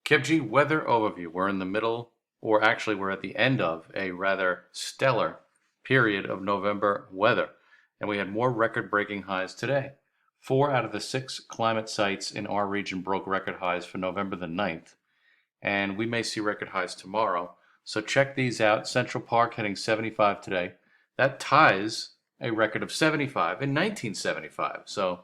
Kevji, weather overview. We're in the middle, or actually, we're at the end of a rather stellar period of November weather. And we had more record breaking highs today. 4 out of the 6 climate sites in our region broke record highs for November the 9th. And we may see record highs tomorrow. So check these out. Central Park hitting 75 today. That ties a record of 75 in 1975. So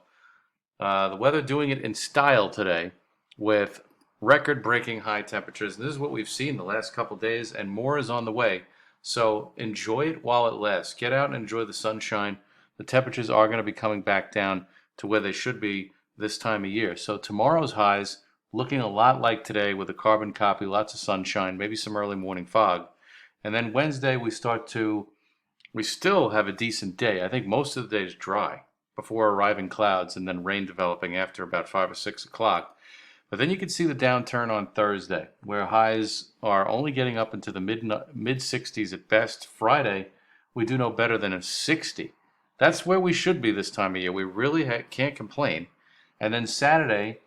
the weather doing it in style today with record-breaking high temperatures. This is what we've seen the last couple days, and more is on the way. So enjoy it while it lasts. Get out and enjoy the sunshine. The temperatures are going to be coming back down to where they should be this time of year. So tomorrow's highs looking a lot like today with a carbon copy, lots of sunshine, maybe some early morning fog. And then Wednesday we still have a decent day. I think most of the day is dry before arriving clouds and then rain developing after about 5 or 6 o'clock. But then you can see the downturn on Thursday, where highs are only getting up into the mid 60s at best. Friday, we do no better than a 60. That's where we should be this time of year. We really can't complain. And then Saturday,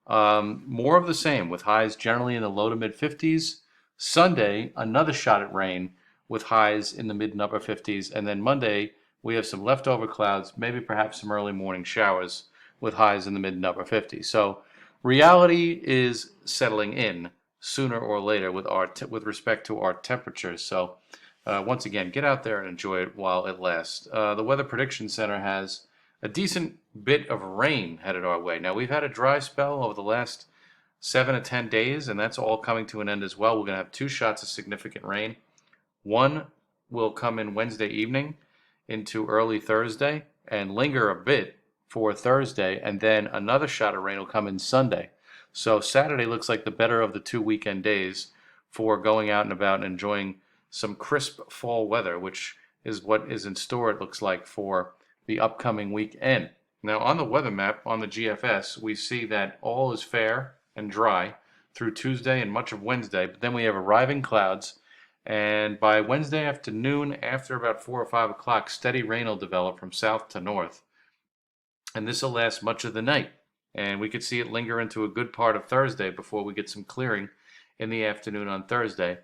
more of the same, with highs generally in the low to mid 50s. Sunday, another shot at rain with highs in the mid and upper 50s. And then Monday, we have some leftover clouds, maybe perhaps some early morning showers with highs in the mid and upper 50s. So reality is settling in sooner or later with respect to our temperatures. So once again, get out there and enjoy it while it lasts. The Weather Prediction Center has a decent bit of rain headed our way. Now, we've had a dry spell over the last 7 to 10 days, and that's all coming to an end as well. We're going to have 2 shots of significant rain. One will come in Wednesday evening into early Thursday and linger a bit for Thursday, and then another shot of rain will come in Sunday. So Saturday looks like the better of the 2 weekend days for going out and about and enjoying some crisp fall weather, which is what is in store, it looks like, for the upcoming weekend. Now, on the weather map on the GFS, we see that all is fair and dry through Tuesday and much of Wednesday, but then we have arriving clouds, and by Wednesday afternoon, after about 4 or 5 o'clock, steady rain will develop from south to north. And this will last much of the night. And we could see it linger into a good part of Thursday before we get some clearing in the afternoon on Thursday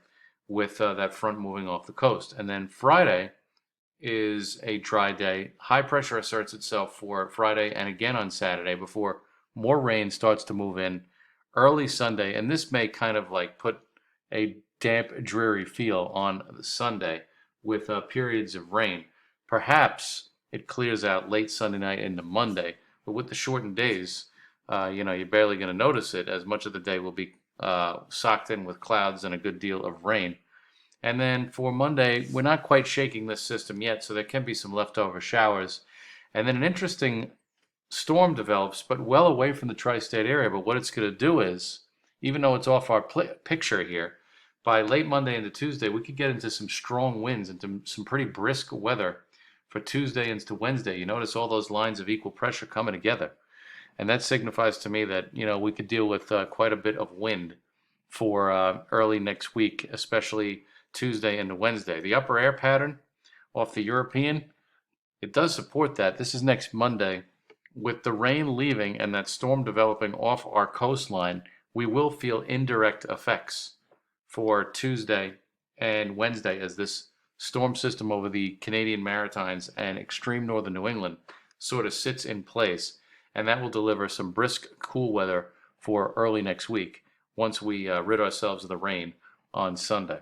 with that front moving off the coast. And then Friday is a dry day. High pressure asserts itself for Friday and again on Saturday before more rain starts to move in early Sunday. And this may kind of like put a damp, dreary feel on the Sunday with periods of rain. Perhaps it clears out late Sunday night into Monday, but with the shortened days, you're barely going to notice it, as much of the day will be socked in with clouds and a good deal of rain. And then for Monday, we're not quite shaking this system yet, so there can be some leftover showers. And then an interesting storm develops, but well away from the tri-state area. But what it's going to do is, even though it's off our picture here, by late Monday into Tuesday, we could get into some strong winds, into some pretty brisk weather for Tuesday into Wednesday. You notice all those lines of equal pressure coming together. And that signifies to me that, we could deal with quite a bit of wind for early next week, especially Tuesday into Wednesday. The upper air pattern off the European, it does support that. This is next Monday. With the rain leaving and that storm developing off our coastline, we will feel indirect effects for Tuesday and Wednesday as this storm system over the Canadian Maritimes and extreme northern New England sort of sits in place. And that will deliver some brisk, cool weather for early next week once we rid ourselves of the rain on Sunday.